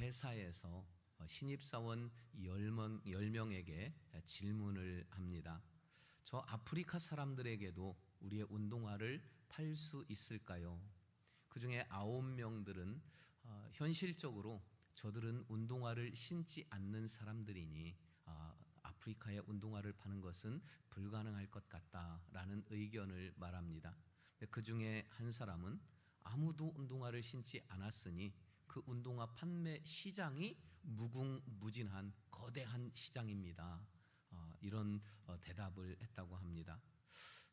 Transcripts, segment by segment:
회사에서 신입사원 10명에게 질문을 합니다. 저 아프리카 사람들에게도 우리의 운동화를 팔 수 있을까요? 그 중에 9명들은 현실적으로 저들은 운동화를 신지 않는 사람들이니 아프리카에 운동화를 파는 것은 불가능할 것 같다라는 의견을 말합니다. 그 중에 한 사람은 아무도 운동화를 신지 않았으니 그 운동화 판매 시장이 무궁무진한 거대한 시장입니다. 이런 대답을 했다고 합니다.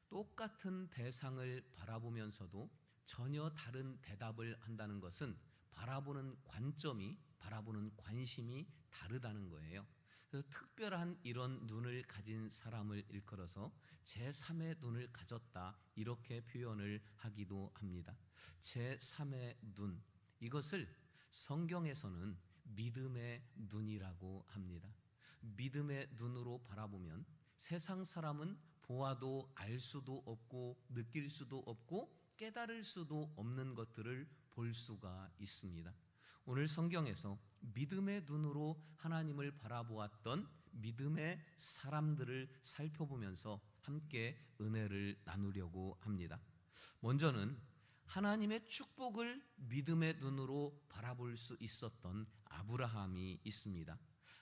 똑같은 대상을 바라보면서도 전혀 다른 대답을 한다는 것은 바라보는 관점이, 바라보는 관심이 다르다는 거예요. 그래서 특별한 이런 눈을 가진 사람을 일컬어서 제3의 눈을 가졌다, 이렇게 표현을 하기도 합니다. 제3의 눈, 이것을 성경에서는 믿음의 눈이라고 합니다. 믿음의 눈으로 바라보면 세상 사람은 보아도 알 수도 없고 느낄 수도 없고 깨달을 수도 없는 것들을 볼 수가 있습니다. 오늘 성경에서 믿음의 눈으로 하나님을 바라보았던 믿음의 사람들을 살펴보면서 함께 은혜를 나누려고 합니다. 먼저는 하나님의 축복을 믿음의 눈으로 바라볼 수 있었던 아브라함이 있습니다.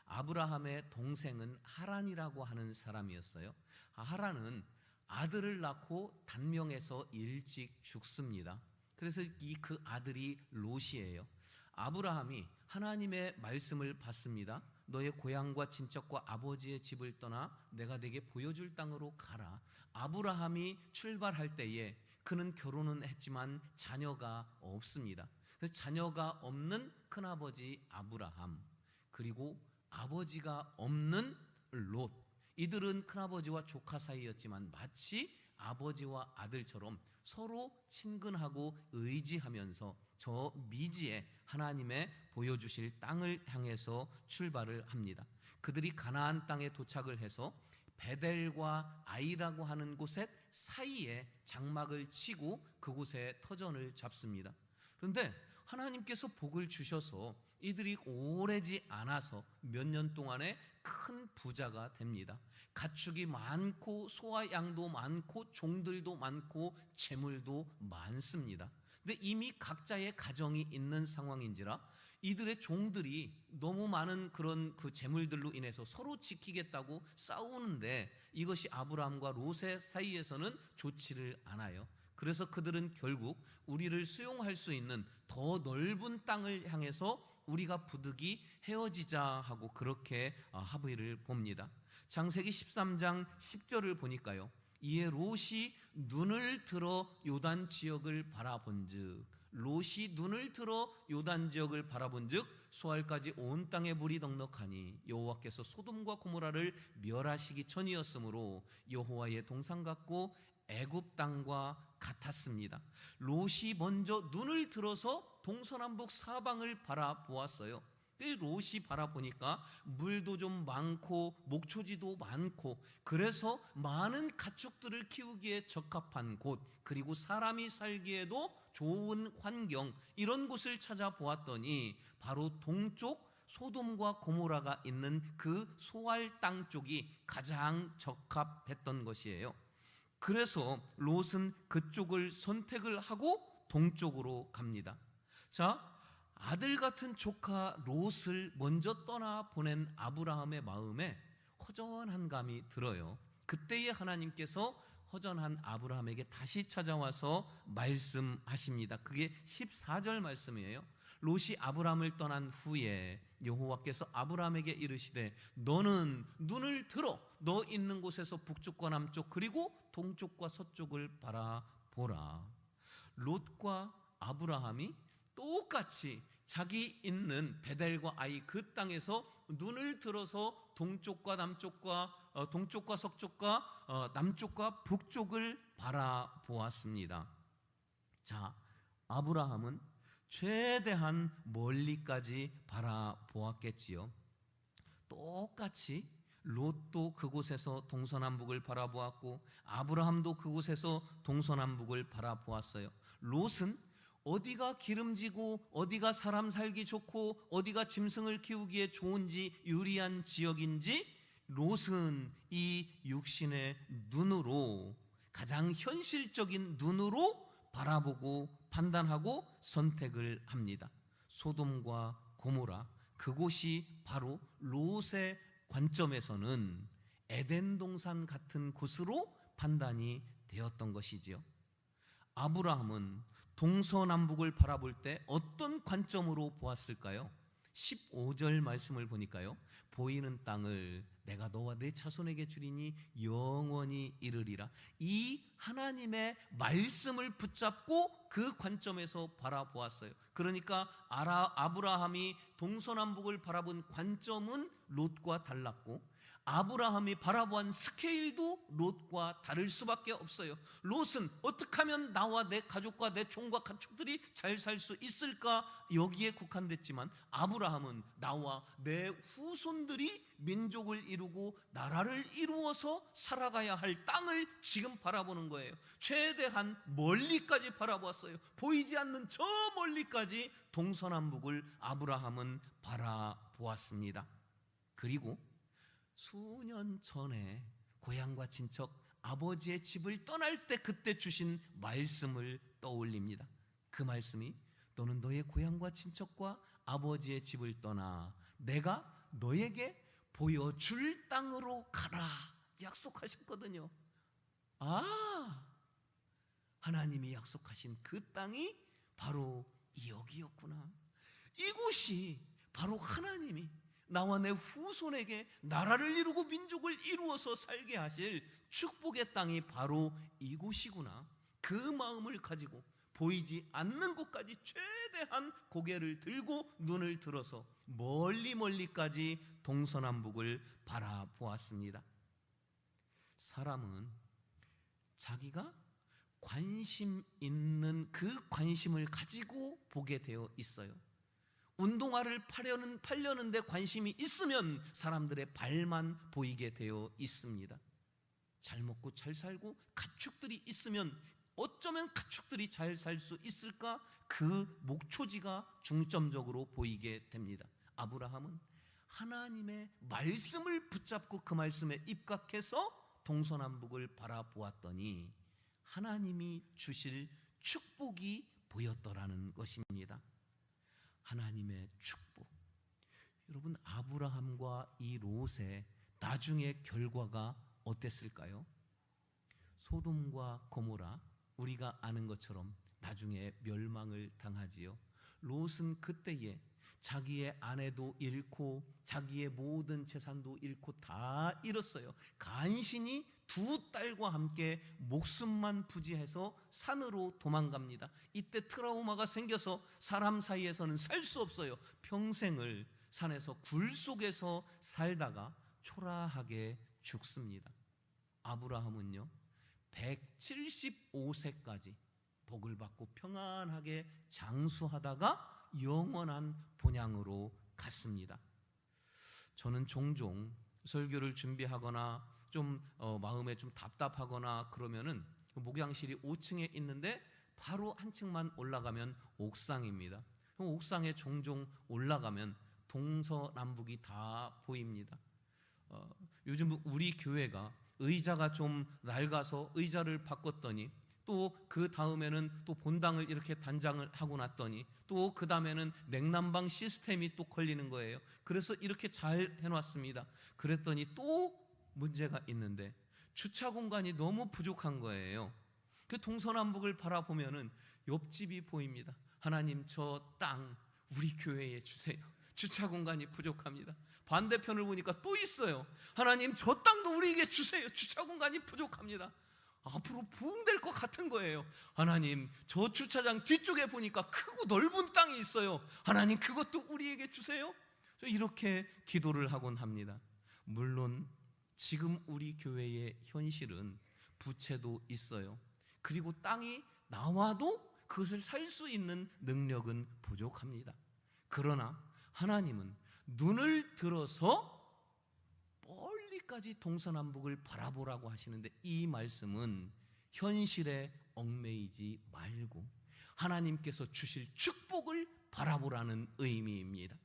아브라함의 동생은 하란이라고 하는 사람이었어요. 하란은 아들을 낳고 단명해서 일찍 죽습니다. 그래서 그 아들이 롯이에요. 아브라함이 하나님의 말씀을 받습니다. 너의 고향과 친척과 아버지의 집을 떠나 내가 네게 보여줄 땅으로 가라. 아브라함이 출발할 때에 그는 결혼은 했지만 자녀가 없습니다. 그래서 자녀가 없는 큰아버지 아브라함, 그리고 아버지가 없는 롯, 이들은 큰아버지와 조카 사이였지만 마치 아버지와 아들처럼 서로 친근하고 의지하면서 저 미지에 하나님의 보여주실 땅을 향해서 출발을 합니다. 그들이 가나안 땅에 도착을 해서 베델과 아이라고 하는 곳의 사이에 장막을 치고 그곳에 터전을 잡습니다. 그런데 하나님께서 복을 주셔서 이들이 오래지 않아서 몇 년 동안에 큰 부자가 됩니다. 가축이 많고 소와 양도 많고 종들도 많고 재물도 많습니다. 근데 이미 각자의 가정이 있는 상황인지라 이들의 종들이 너무 많은 그런 그 재물들로 인해서 서로 지키겠다고 싸우는데 이것이 아브라함과 롯의 사이에서는 좋지를 않아요. 그래서 그들은 결국 우리를 수용할 수 있는 더 넓은 땅을 향해서 우리가 부득이 헤어지자 하고 그렇게 합의를 봅니다. 창세기 13장 10절을 보니까요, 이에 롯이 눈을 들어 요단 지역을 바라본즉, 롯이 눈을 들어 요단 지역을 바라본즉 소알까지 온 땅에 물이 넉넉하니 여호와께서 소돔과 고모라를 멸하시기 전이었으므로 여호와의 동상 같고 애굽 땅과 같았습니다. 롯이 먼저 눈을 들어서 동서남북 사방을 바라보았어요. 롯이 바라보니까 물도 좀 많고 목초지도 많고 그래서 많은 가축들을 키우기에 적합한 곳, 그리고 사람이 살기에도 좋은 환경, 이런 곳을 찾아보았더니 바로 동쪽 소돔과 고모라가 있는 그 소알 땅 쪽이 가장 적합했던 것이에요. 그래서 롯은 그쪽을 선택을 하고 동쪽으로 갑니다. 자, 아들 같은 조카 롯을 먼저 떠나 보낸 아브라함의 마음에 허전한 감이 들어요. 그때에 하나님께서 허전한 아브라함에게 다시 찾아와서 말씀하십니다. 그게 14절 말씀이에요. 롯이 아브라함을 떠난 후에 여호와께서 아브라함에게 이르시되 너는 눈을 들어 너 있는 곳에서 북쪽과 남쪽 그리고 동쪽과 서쪽을 바라보라. 롯과 아브라함이 똑같이 자기 있는 베델과 아이 그 땅에서 눈을 들어서 동쪽과 남쪽과 동쪽과 서쪽과 남쪽과 북쪽을 바라보았습니다. 자, 아브라함은 최대한 멀리까지 바라보았겠지요. 똑같이 롯도 그곳에서 동서남북을 바라보았고 아브라함도 그곳에서 동서남북을 바라보았어요. 롯은 어디가 기름지고 어디가 사람 살기 좋고 어디가 짐승을 키우기에 좋은지 유리한 지역인지 롯은 이 육신의 눈으로, 가장 현실적인 눈으로 바라보고 판단하고 선택을 합니다. 소돔과 고모라, 그곳이 바로 롯의 관점에서는 에덴 동산 같은 곳으로 판단이 되었던 것이지요. 아브라함은 동서남북을 바라볼 때 어떤 관점으로 보았을까요? 15절 말씀을 보니까요, 보이는 땅을 내가 너와 내 자손에게 주리니 영원히 이르리라. 이 하나님의 말씀을 붙잡고 그 관점에서 바라보았어요. 그러니까 아브라함이 동서남북을 바라본 관점은 롯과 달랐고, 아브라함이 바라보한 스케일도 롯과 다를 수밖에 없어요. 롯은 어떻게 하면 나와 내 가족과 내 종과 가축들이 잘 살 수 있을까, 여기에 국한됐지만, 아브라함은 나와 내 후손들이 민족을 이루고 나라를 이루어서 살아가야 할 땅을 지금 바라보는 거예요. 최대한 멀리까지 바라보았어요. 보이지 않는 저 멀리까지 동서남북을 아브라함은 바라보았습니다. 그리고 수년 전에 고향과 친척, 아버지의 집을 떠날 때 그때 주신 말씀을 떠올립니다. 그 말씀이, 너는 너의 고향과 친척과 아버지의 집을 떠나 내가 너에게 보여줄 땅으로 가라 약속하셨거든요. 하나님이 약속하신 그 땅이 바로 여기였구나. 이곳이 바로 하나님이 나와 내 후손에게 나라를 이루고 민족을 이루어서 살게 하실 축복의 땅이 바로 이곳이구나. 그 마음을 가지고 보이지 않는 곳까지 최대한 고개를 들고 눈을 들어서 멀리까지 동서남북을 바라보았습니다. 사람은 자기가 관심 있는 그 관심을 가지고 보게 되어 있어요. 운동화를 팔려는데 관심이 있으면 사람들의 발만 보이게 되어 있습니다. 잘 먹고 잘 살고 가축들이 있으면 어쩌면 가축들이 잘 살 수 있을까, 그 목초지가 중점적으로 보이게 됩니다. 아브라함은 하나님의 말씀을 붙잡고 그 말씀에 입각해서 동서남북을 바라보았더니 하나님이 주실 축복이 보였더라는 것입니다. 하나님의 축복. 여러분, 아브라함과 이 롯의 나중의 결과가 어땠을까요? 소돔과 고모라, 우리가 아는 것처럼 나중에 멸망을 당하지요. 롯은 그때에 자기의 아내도 잃고 자기의 모든 재산도 잃고 다 잃었어요. 간신히 두 딸과 함께 목숨만 부지해서 산으로 도망갑니다. 이때 트라우마가 생겨서 사람 사이에서는 살 수 없어요. 평생을 산에서 굴 속에서 살다가 초라하게 죽습니다. 아브라함은요, 175세까지 복을 받고 평안하게 장수하다가 영원한 본향으로 갔습니다. 저는 종종 설교를 준비하거나 좀 마음에 좀 답답하거나 그러면은 목양실이 5층에 있는데 바로 한 층만 올라가면 옥상입니다. 옥상에 종종 올라가면 동서남북이 다 보입니다. 요즘 우리 교회가 의자가 좀 낡아서 의자를 바꿨더니 또 그 다음에는 또 본당을 이렇게 단장을 하고 났더니 또 그 다음에는 냉난방 시스템이 또 걸리는 거예요. 그래서 이렇게 잘 해놨습니다. 그랬더니 또 문제가 있는데 주차 공간이 너무 부족한 거예요. 그 동서남북을 바라보면은 옆집이 보입니다. 하나님, 저 땅 우리 교회에 주세요. 주차 공간이 부족합니다. 반대편을 보니까 또 있어요. 하나님, 저 땅도 우리에게 주세요. 주차 공간이 부족합니다. 앞으로 부흥될 것 같은 거예요. 하나님, 저 주차장 뒤쪽에 보니까 크고 넓은 땅이 있어요. 하나님, 그것도 우리에게 주세요. 이렇게 기도를 하곤 합니다. 물론 지금 우리 교회의 현실은 부채도 있어요. 그리고 땅이 나와도 그것을 살 수 있는 능력은 부족합니다. 그러나 하나님은 눈을 들어서 멀리까지 동서남북을 바라보라고 하시는데, 이 말씀은 현실에 얽매이지 말고 하나님께서 주실 축복을 바라보라는 의미입니다.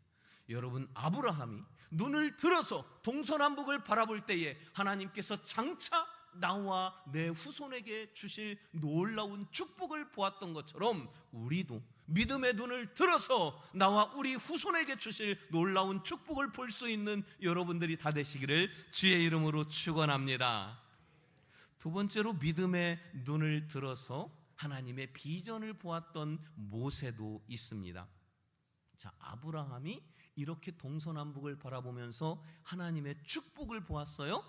여러분, 아브라함이 눈을 들어서 동서남북을 바라볼 때에 하나님께서 장차 나와 내 후손에게 주실 놀라운 축복을 보았던 것처럼 우리도 믿음의 눈을 들어서 나와 우리 후손에게 주실 놀라운 축복을 볼 수 있는 여러분들이 다 되시기를 주의 이름으로 축원합니다. 두 번째로 믿음의 눈을 들어서 하나님의 비전을 보았던 모세도 있습니다. 자, 아브라함이 이렇게 동서남북을 바라보면서 하나님의 축복을 보았어요.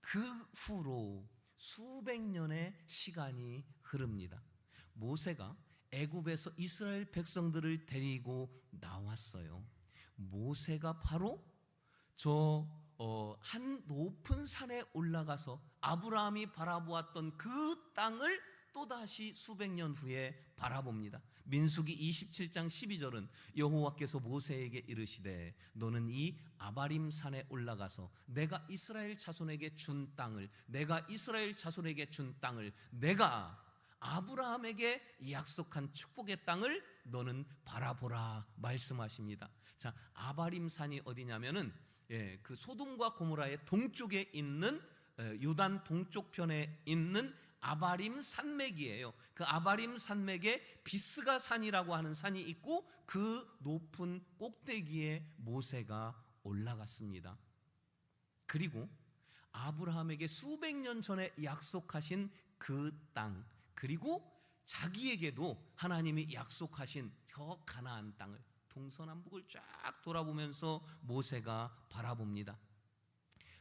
그 후로 수백 년의 시간이 흐릅니다. 모세가 애굽에서 이스라엘 백성들을 데리고 나왔어요. 모세가 바로 한 높은 산에 올라가서 아브라함이 바라보았던 그 땅을 또다시 수백 년 후에 바라봅니다. 민수기 27장 12절은 여호와께서 모세에게 이르시되 너는 이 아바림 산에 올라가서 내가 이스라엘 자손에게 준 땅을 내가 아브라함에게 약속한 축복의 땅을 너는 바라보라 말씀하십니다. 자, 아바림 산이 어디냐면은 그 소돔과 고모라의 동쪽에 있는 요단 동쪽편에 있는 아바림 산맥이에요. 그 아바림 산맥에 비스가 산이라고 하는 산이 있고 그 높은 꼭대기에 모세가 올라갔습니다. 그리고 아브라함에게 수백 년 전에 약속하신 그 땅, 그리고 자기에게도 하나님이 약속하신 저 가나안 땅을 동서남북을 쫙 돌아보면서 모세가 바라봅니다.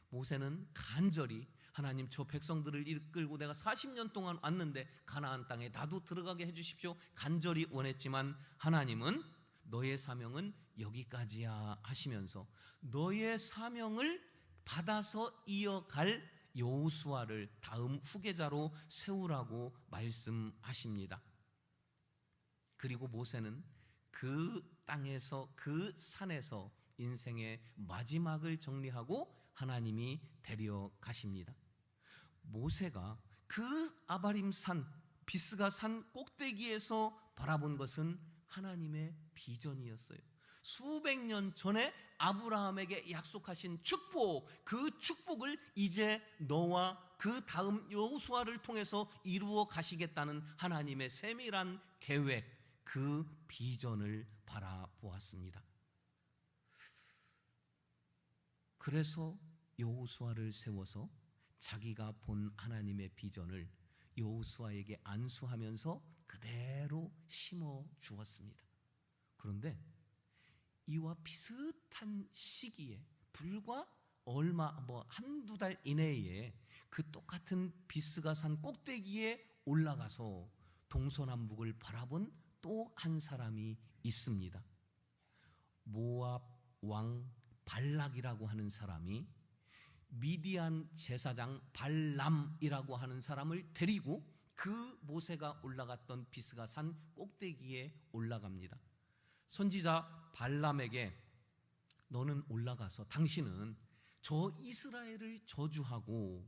모세는 간절히 하나님, 저 백성들을 이끌고 내가 40년 동안 왔는데 가나안 땅에 나도 들어가게 해주십시오 간절히 원했지만 하나님은 너의 사명은 여기까지야 하시면서 너의 사명을 받아서 이어갈 여호수아를 다음 후계자로 세우라고 말씀하십니다. 그리고 모세는 그 땅에서, 그 산에서 인생의 마지막을 정리하고 하나님이 데려가십니다. 모세가 그 아바림 산, 비스가 산 꼭대기에서 바라본 것은 하나님의 비전이었어요. 수백 년 전에 아브라함에게 약속하신 축복, 그 축복을 이제 너와 그 다음 여호수아를 통해서 이루어 가시겠다는 하나님의 세밀한 계획, 그 비전을 바라보았습니다. 그래서 여호수아를 세워서 자기가 본 하나님의 비전을 여호수아에게 안수하면서 그대로 심어 주었습니다. 그런데 이와 비슷한 시기에 불과 한두 달 이내에 그 똑같은 비스가 산 꼭대기에 올라가서 동서남북을 바라본 또 한 사람이 있습니다. 모압 왕 발락이라고 하는 사람이 미디안 제사장 발람이라고 하는 사람을 데리고 그 모세가 올라갔던 비스가 산 꼭대기에 올라갑니다. 선지자 발람에게 너는 올라가서 당신은 저 이스라엘을 저주하고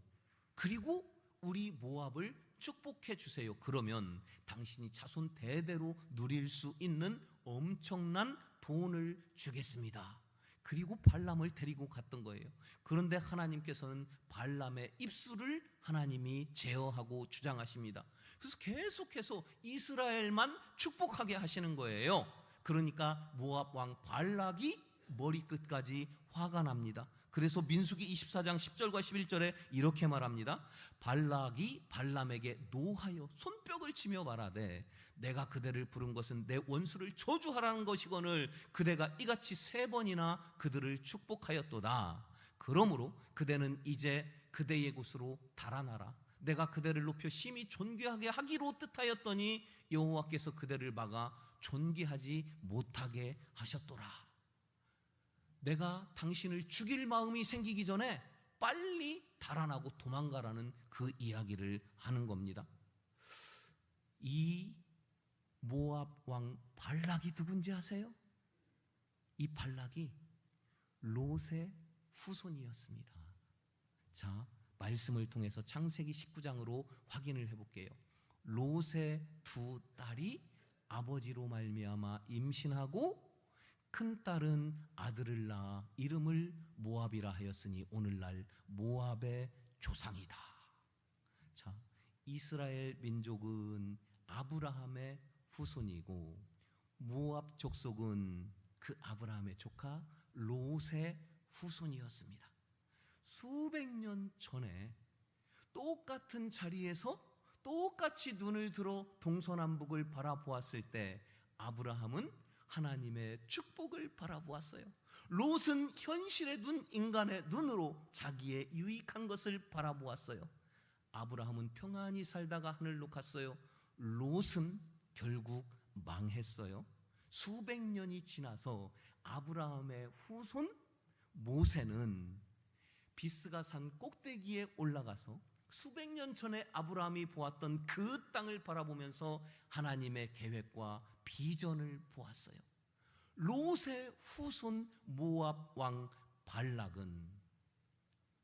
그리고 우리 모압을 축복해 주세요. 그러면 당신이 자손 대대로 누릴 수 있는 엄청난 돈을 주겠습니다. 그리고 발람을 데리고 갔던 거예요. 그런데 하나님께서는 발람의 입술을 하나님이 제어하고 주장하십니다. 그래서 계속해서 이스라엘만 축복하게 하시는 거예요. 그러니까 모압 왕 발락이 머리끝까지 화가 납니다. 그래서 민수기 24장 10절과 11절에 이렇게 말합니다. 발락이 발람에게 노하여 손뼉을 치며 말하되 내가 그대를 부른 것은 내 원수를 저주하라는 것이거늘 그대가 이같이 3번이나 그들을 축복하였도다. 그러므로 그대는 이제 그대의 곳으로 달아나라. 내가 그대를 높여 심히 존귀하게 하기로 뜻하였더니 여호와께서 그대를 막아 존귀하지 못하게 하셨도라. 내가 당신을 죽일 마음이 생기기 전에 빨리 달아나고 도망가라는 그 이야기를 하는 겁니다. 이 모압 왕 발락이 누군지 아세요? 이 발락이 롯의 후손이었습니다. 자, 말씀을 통해서 창세기 19장으로 확인을 해볼게요. 롯의 두 딸이 아버지로 말미암아 임신하고 큰 딸은 아들을 낳아 이름을 모압이라 하였으니 오늘날 모압의 조상이다. 자, 이스라엘 민족은 아브라함의 후손이고 모압 족속은 그 아브라함의 조카 롯의 후손이었습니다. 수백 년 전에 똑같은 자리에서 똑같이 눈을 들어 동서남북을 바라보았을 때 아브라함은 하나님의 축복을 바라보았어요. 롯은 현실의 눈, 인간의 눈으로 자기의 유익한 것을 바라보았어요. 아브라함은 평안히 살다가 하늘로 갔어요. 롯은 결국 망했어요. 수백 년이 지나서 아브라함의 후손 모세는 비스가 산 꼭대기에 올라가서 수백 년 전에 아브라함이 보았던 그 땅을 바라보면서 하나님의 계획과 비전을 보았어요. 롯의 후손 모압 왕 발락은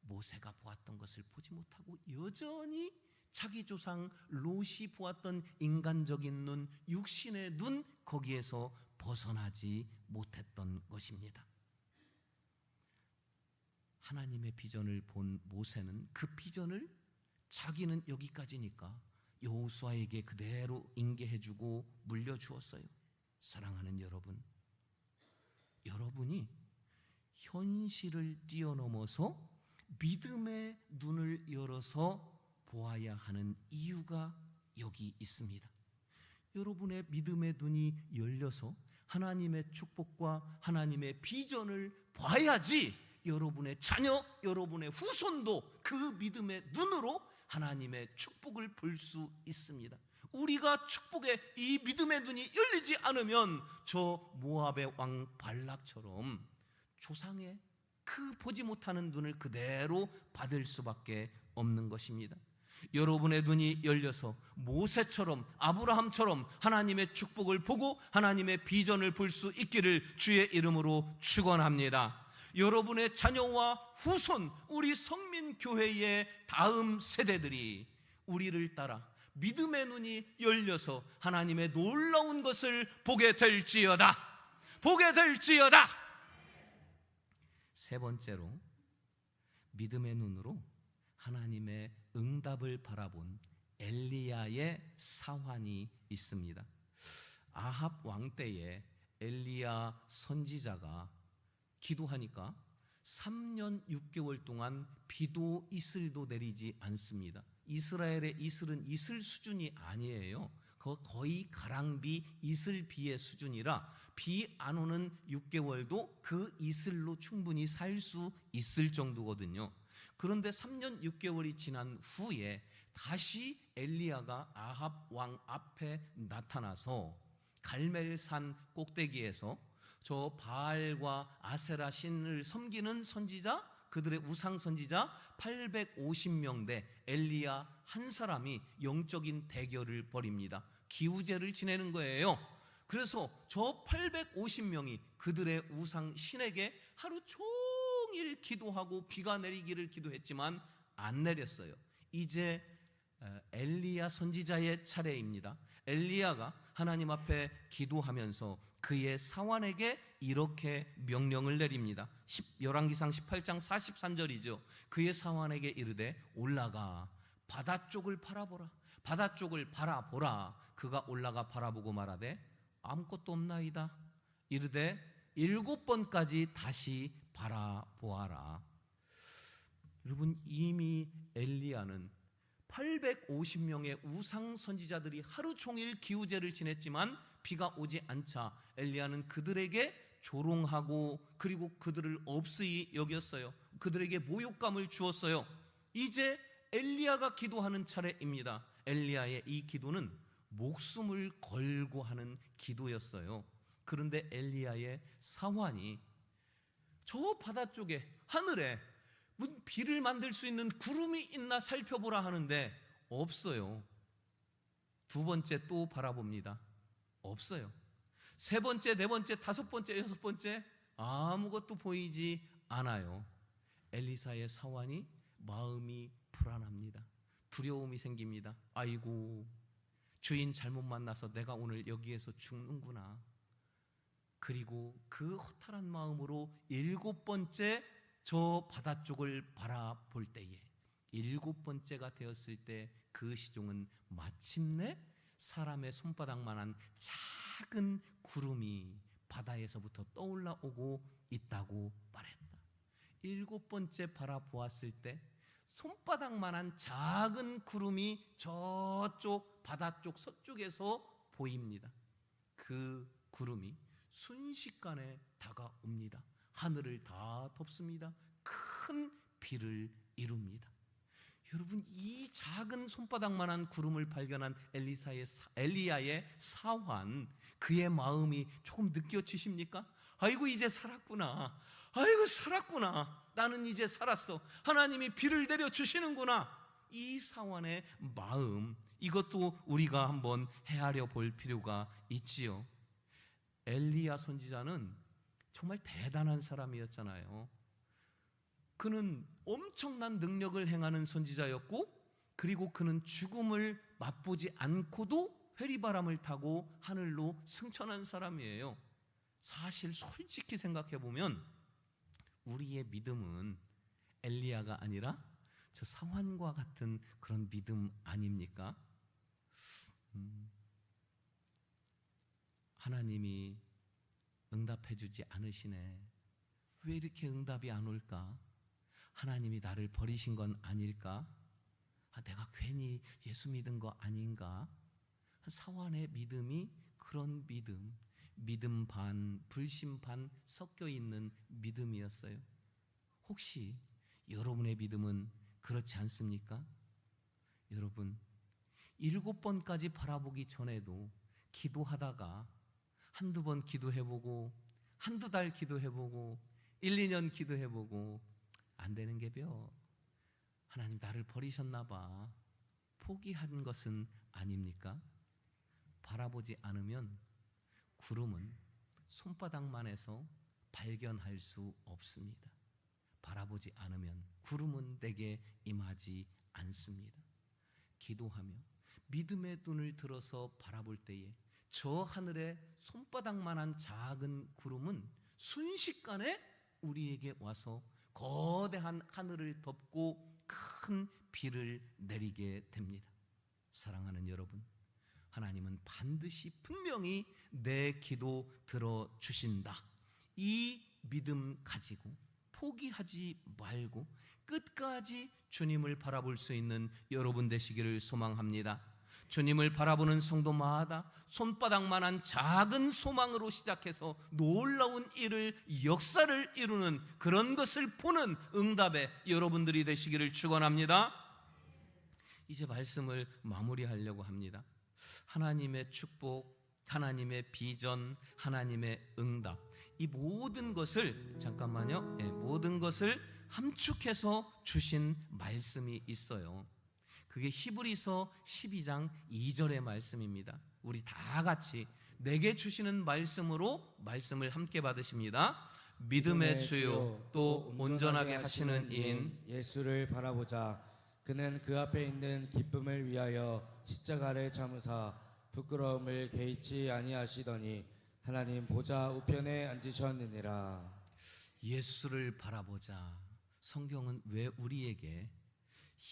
모세가 보았던 것을 보지 못하고 여전히 자기 조상 롯이 보았던 인간적인 눈, 육신의 눈, 거기에서 벗어나지 못했던 것입니다. 하나님의 비전을 본 모세는 그 비전을 자기는 여기까지니까 여호수아에게 그대로 인계해주고 물려주었어요. 사랑하는 여러분, 여러분이 현실을 뛰어넘어서 믿음의 눈을 열어서 보아야 하는 이유가 여기 있습니다. 여러분의 믿음의 눈이 열려서 하나님의 축복과 하나님의 비전을 봐야지 여러분의 자녀, 여러분의 후손도 그 믿음의 눈으로 하나님의 축복을 볼 수 있습니다. 우리가 축복의 이 믿음의 눈이 열리지 않으면 저 모압의 왕 발락처럼 조상의 그 보지 못하는 눈을 그대로 받을 수밖에 없는 것입니다. 여러분의 눈이 열려서 모세처럼 아브라함처럼 하나님의 축복을 보고 하나님의 비전을 볼 수 있기를 주의 이름으로 축원합니다. 여러분의 자녀와 후손, 우리 성민교회의 다음 세대들이 우리를 따라 믿음의 눈이 열려서 하나님의 놀라운 것을 보게 될지어다. 보게 될지어다. 세 번째로 믿음의 눈으로 하나님의 응답을 바라본 엘리야의 사환이 있습니다. 아합 왕 때에 엘리야 선지자가 기도하니까 3년 6개월 동안 비도 이슬도 내리지 않습니다. 이스라엘의 이슬은 이슬 수준이 아니에요. 거의 가랑비 이슬비의 수준이라 비 안 오는 6개월도 그 이슬로 충분히 살 수 있을 정도거든요. 그런데 3년 6개월이 지난 후에 다시 엘리야가 아합 왕 앞에 나타나서 갈멜산 꼭대기에서 저 바알과 아세라 신을 섬기는 선지자, 그들의 우상 선지자 850명 대 엘리야 한 사람이 영적인 대결을 벌입니다. 기우제를 지내는 거예요. 그래서 저 850명이 그들의 우상 신에게 하루 종일 기도하고 비가 내리기를 기도했지만 안 내렸어요. 이제 엘리야 선지자의 차례입니다. 엘리야가 하나님 앞에 기도하면서 그의 사환에게 이렇게 명령을 내립니다. 열왕기상 18장 43절이죠. 그의 사환에게 이르되 올라가 바다 쪽을 바라보라. 바다 쪽을 바라보라. 그가 올라가 바라보고 말하되 아무것도 없나이다. 이르되 7번까지 다시 바라보아라. 여러분, 이미 엘리야는 850명의 우상 선지자들이 하루 종일 기우제를 지냈지만 비가 오지 않자 엘리야는 그들에게 조롱하고 그리고 그들을 없이 여겼어요. 그들에게 모욕감을 주었어요. 이제 엘리야가 기도하는 차례입니다. 엘리야의 이 기도는 목숨을 걸고 하는 기도였어요. 그런데 엘리야의 사환이 저 바다 쪽에 하늘에 비를 만들 수 있는 구름이 있나 살펴보라 하는데 없어요. 두 번째 또 바라봅니다. 없어요. 세 번째, 네 번째, 다섯 번째, 여섯 번째 아무것도 보이지 않아요. 엘리사의 사환이 마음이 불안합니다. 두려움이 생깁니다. 아이고, 주인 잘못 만나서 내가 오늘 여기에서 죽는구나. 그리고 그 허탈한 마음으로 7번째 저 바다 쪽을 바라볼 때에 7번째가 되었을 때 그 시종은 마침내 사람의 손바닥만한 작은 구름이 바다에서부터 떠올라오고 있다고 말했다. 7번째 바라보았을 때 손바닥만한 작은 구름이 저쪽 바다 쪽 서쪽에서 보입니다. 그 구름이 순식간에 다가옵니다. 하늘을 다 덮습니다. 큰 비를 이룹니다. 여러분, 이 작은 손바닥만한 구름을 발견한 엘리야의 사환, 그의 마음이 조금 느껴지십니까? 아이고, 이제 살았구나. 아이고, 살았구나. 나는 이제 살았어. 하나님이 비를 내려 주시는구나. 이 사환의 마음, 이것도 우리가 한번 헤아려 볼 필요가 있지요. 엘리야 선지자는 정말 대단한 사람이었잖아요. 그는 엄청난 능력을 행하는 선지자였고, 그리고 그는 죽음을 맛보지 않고도 회리바람을 타고 하늘로 승천한 사람이에요. 사실 솔직히 생각해 보면 우리의 믿음은 엘리야가 아니라 저 사환과 같은 그런 믿음 아닙니까? 하나님이 응답해 주지 않으시네. 왜 이렇게 응답이 안 올까? 하나님이 나를 버리신 건 아닐까? 내가 괜히 예수 믿은 거 아닌가? 사환의 믿음이 그런 믿음 반, 불신 반 섞여 있는 믿음이었어요. 혹시 여러분의 믿음은 그렇지 않습니까? 여러분, 7번까지 바라보기 전에도 기도하다가 한두 번 기도해보고 한두 달 기도해보고 1, 2년 기도해보고 안 되는 게벼. 하나님 나를 버리셨나 봐. 포기한 것은 아닙니까? 바라보지 않으면 구름은 손바닥만해서 발견할 수 없습니다. 바라보지 않으면 구름은 내게 임하지 않습니다. 기도하며 믿음의 눈을 들어서 바라볼 때에 저 하늘에 손바닥만한 작은 구름은 순식간에 우리에게 와서 거대한 하늘을 덮고 큰 비를 내리게 됩니다. 사랑하는 여러분, 하나님은 반드시 분명히 내 기도 들어주신다. 이 믿음 가지고 포기하지 말고 끝까지 주님을 바라볼 수 있는 여러분 되시기를 소망합니다. 주님을 바라보는 성도마다 손바닥만한 작은 소망으로 시작해서 놀라운 역사를 이루는 그런 것을 보는 응답의 여러분들이 되시기를 축원합니다. 이제 말씀을 마무리하려고 합니다. 하나님의 축복, 하나님의 비전, 하나님의 응답, 이 모든 것을 모든 것을 함축해서 주신 말씀이 있어요. 그게 히브리서 12장 2절의 말씀입니다. 우리 다 같이 내게 주시는 말씀으로 말씀을 함께 받으십니다. 믿음의 주요 또 온전하게 하시는 이인 예수를 바라보자. 그는 그 앞에 있는 기쁨을 위하여 십자가를 참으사 부끄러움을 개의치 아니하시더니 하나님 보좌 우편에 앉으셨느니라. 예수를 바라보자. 성경은 왜 우리에게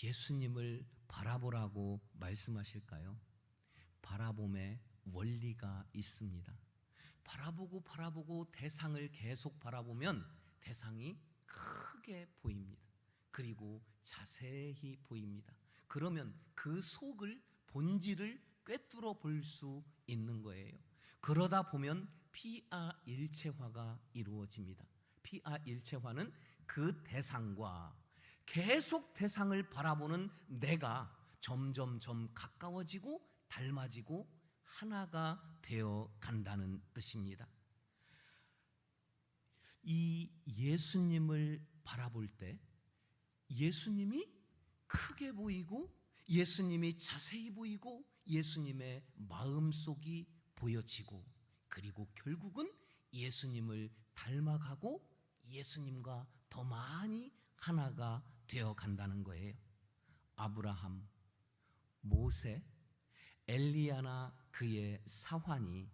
예수님을 바라보라고 말씀하실까요? 바라봄에 원리가 있습니다. 바라보고 대상을 계속 바라보면 대상이 크게 보입니다. 그리고 자세히 보입니다. 그러면 그 속을, 본질을 꿰뚫어 볼 수 있는 거예요. 그러다 보면 피아일체화가 이루어집니다. 피아일체화는 그 대상과 계속 대상을 바라보는 내가 점점점 가까워지고 닮아지고 하나가 되어 간다는 뜻입니다. 이 예수님을 바라볼 때 예수님이 크게 보이고 예수님이 자세히 보이고 예수님의 마음속이 보여지고, 그리고 결국은 예수님을 닮아가고 예수님과 더 많이 하나가 되어 간다는 거예요. 아브라함, 모세, 엘리야나 그의 사환이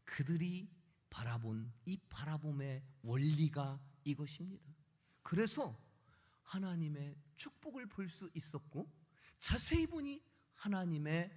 그들이 바라본 이 바라봄의 원리가 이것입니다. 그래서 하나님의 축복을 볼 수 있었고, 자세히 보니 하나님의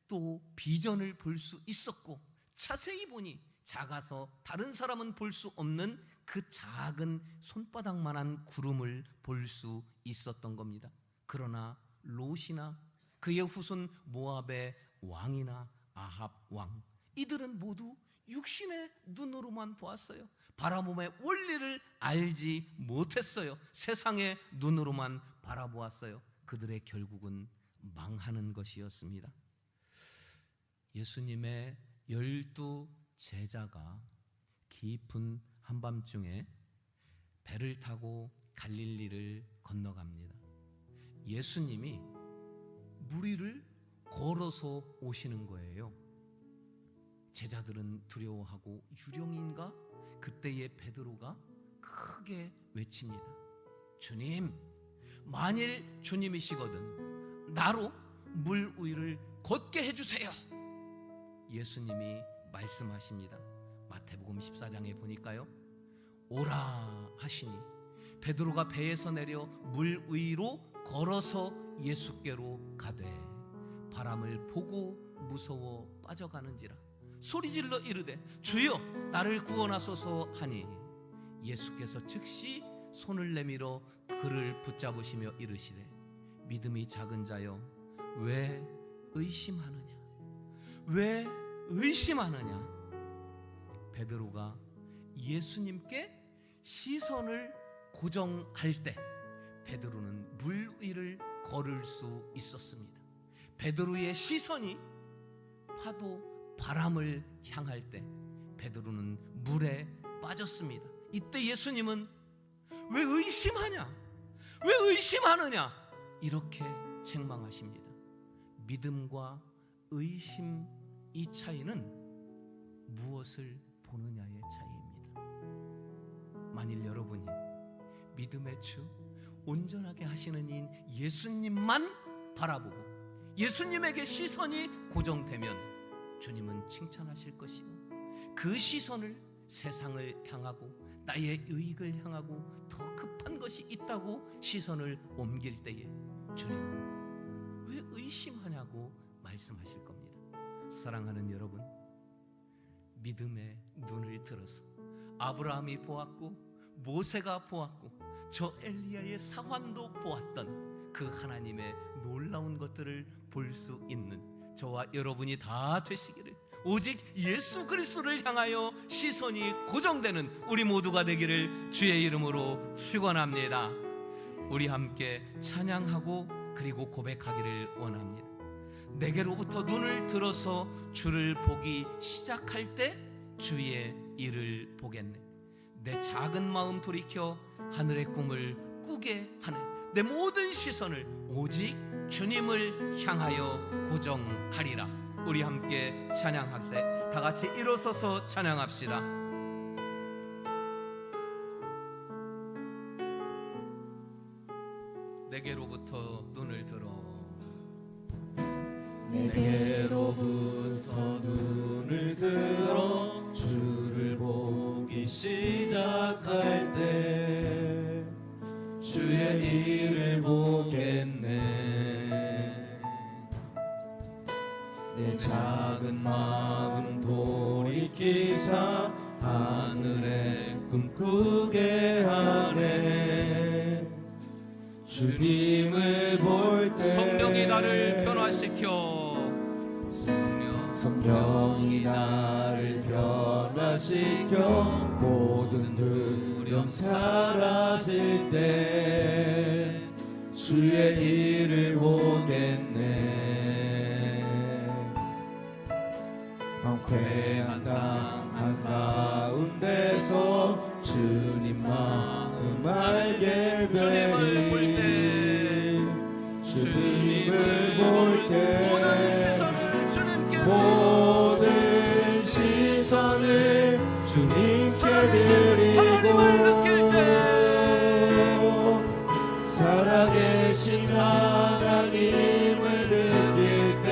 또 비전을 볼 수 있었고, 자세히 보니 작아서 다른 사람은 볼 수 없는 그 작은 손바닥만한 구름을 볼 수 있었던 겁니다. 그러나 롯이나 그의 후손 모압의 왕이나 아합 왕, 이들은 모두 육신의 눈으로만 보았어요. 바라봄의 원리를 알지 못했어요. 세상의 눈으로만 바라보았어요. 그들의 결국은 망하는 것이었습니다. 예수님의 12 제자가 깊은 한밤중에 배를 타고 갈릴리를 건너갑니다. 예수님이 물 위를 걸어서 오시는 거예요. 제자들은 두려워하고 유령인가? 그때의 베드로가 크게 외칩니다. 주님, 만일 주님이시거든 나로 물 위를 걷게 해주세요. 예수님이 말씀하십니다. 마태복음 14장에 보니까요, 오라 하시니 베드로가 배에서 내려 물 위로 걸어서 예수께로 가되 바람을 보고 무서워 빠져가는지라 소리질러 이르되 주여 나를 구원하소서 하니 예수께서 즉시 손을 내밀어 그를 붙잡으시며 이르시되 믿음이 작은 자여 왜 의심하느냐, 왜 의심하느냐. 베드로가 예수님께 시선을 고정할 때 베드로는 물 위를 걸을 수 있었습니다. 베드로의 시선이 파도 바람을 향할 때 베드로는 물에 빠졌습니다. 이때 예수님은 왜 의심하냐, 왜 의심하느냐 이렇게 책망하십니다. 믿음과 의심, 이 차이는 무엇을 보느냐의 차이입니다. 만일 여러분이 믿음의 주, 온전하게 하시는 이인 예수님만 바라보고 예수님에게 시선이 고정되면 주님은 칭찬하실 것이요, 그 시선을 세상을 향하고 나의 유익을 향하고 더 급한 것이 있다고 시선을 옮길 때에 주님은 왜 의심하냐고 말씀하실 겁니다. 사랑하는 여러분, 믿음의 눈을 들어서 아브라함이 보았고 모세가 보았고 저 엘리야의 사환도 보았던 그 하나님의 놀라운 것들을 볼 수 있는 저와 여러분이 다 되시기를, 오직 예수 그리스도를 향하여 시선이 고정되는 우리 모두가 되기를 주의 이름으로 축원합니다. 우리 함께 찬양하고 그리고 고백하기를 원합니다. 내게로부터 눈을 들어서 주를 보기 시작할 때 주의 일을 보겠네. 내 작은 마음 돌이켜 하늘의 꿈을 꾸게 하네. 내 모든 시선을 오직 주님을 향하여 고정하리라. 우리 함께 찬양할 때 다 같이 일어서서 찬양합시다. 내게로부터 눈을 들어, 내게로부터 눈을 들어 주를 보기 시작할 때 주의 일을 보겠네. 내 작은 마음 돌이키사 하늘의 꿈꾸게 하네. 주님을 볼 때 성령이 나를 변화시켜, 성령이 나를 변화시켜 모든 두려움 사라질 때 주의 일을 보겠네. 황폐한 땅 한가운데서 주님 마음 알게 주님을 볼 때, 주님을 볼 때 모든 시선을 주님께 드리고 살아계신 하나님을 느낄 때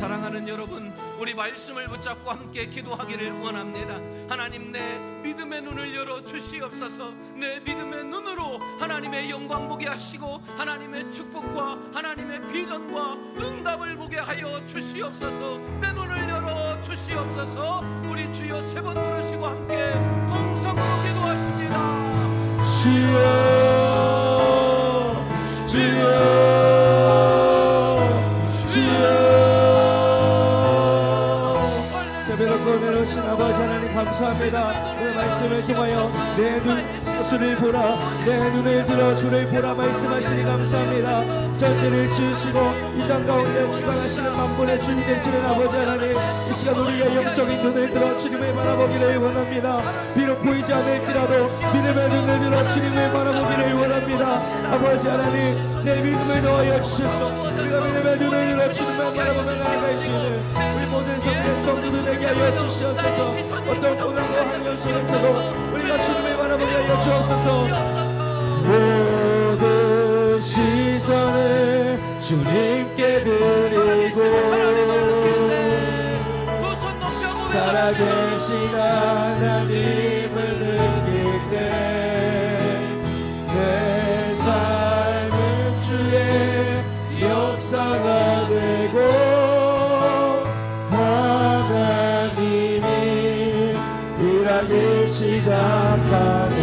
사랑하는 여러분, 우리 말씀을 붙잡고 함께 기도하기를 원합니다. 하나님, 내 믿음의 눈을 열어 주시옵소서. 내 믿음의 눈으로 하나님의 영광 보게 하시고 하나님의 축복과 하나님의 비전과 응답을 보게 하여 주시옵소서. 내 눈을 열어 주시옵소서. 우리 주여 세 번 부르시고 함께 동성으로 기도하십니다. 주여 주여 자비롭고 아버지 하나님 감사합니다. 오늘 말씀을 통하여 내 주를 보라, 내 눈을 들어 주를 보라 말씀하시니 감사합니다. 전대를 지으시고 이 땅 가운데 주관하시는 만물의 주님 되시는 아버지 하나님, 이 시간 우리의 영적인 눈을 들어 주님을 바라보기를 원합니다. 비록 보이지 않을지라도 믿음의 눈을 들어 주님을 바라보기를 원합니다. 아버지 하나님, 내 믿음을 더하여 주셔서 우리가 믿음의 눈을 들어 주님을 바라보며 나아갈 수 있는 우리 모든 성도의 성도들 되게 하여 주시옵소서. 어떤 고난과 환경 속에서도 우리가 주님을 바라보게 하여 주옵소서. 모든 시선을 주님께 드리고 살아계신 하나님을 느낄 때 내 삶은 주의 역사가 되고 하나님이 일하기 시작하네.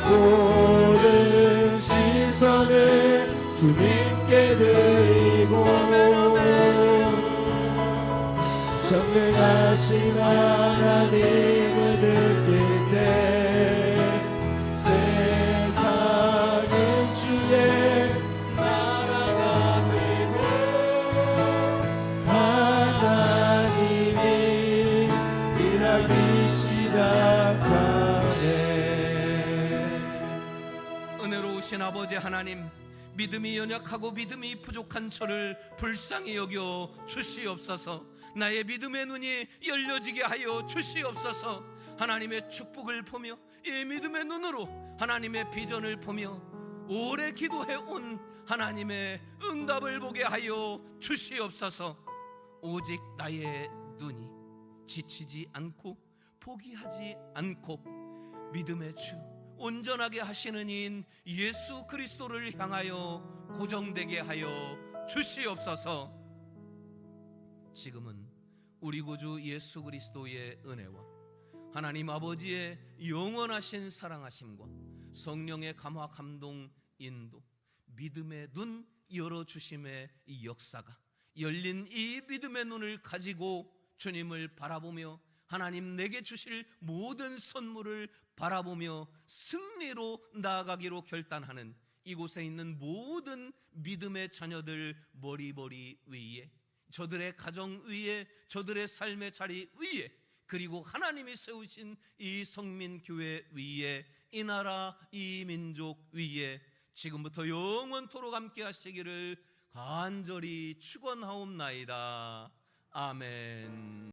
모든 시선을 주님께 드리고 전능하신 하나님을 느낄 때 세상은 주의 나라가 되고 하나님이 일하기 시작하네. 은혜로우신 아버지 하나님, 믿음이 연약하고 믿음이 부족한 저를 불쌍히 여겨 주시옵소서. 나의 믿음의 눈이 열려지게 하여 주시옵소서. 하나님의 축복을 보며 이 믿음의 눈으로 하나님의 비전을 보며 오래 기도해온 하나님의 응답을 보게 하여 주시옵소서. 오직 나의 눈이 지치지 않고 포기하지 않고 믿음의 주 온전하게 하시는 이인 예수 그리스도를 향하여 고정되게 하여 주시옵소서. 지금은 우리 구주 예수 그리스도의 은혜와 하나님 아버지의 영원하신 사랑하심과 성령의 감화 감동 인도, 믿음의 눈 열어주심의 이 역사가 열린 이 믿음의 눈을 가지고 주님을 바라보며 하나님 내게 주실 모든 선물을 바라보며 승리로 나아가기로 결단하는 이곳에 있는 모든 믿음의 자녀들 머리머리 위에, 저들의 가정 위에, 저들의 삶의 자리 위에, 그리고 하나님이 세우신 이 성민교회 위에, 이 나라 이 민족 위에 지금부터 영원토록 함께 하시기를 간절히 축원하옵나이다. 아멘.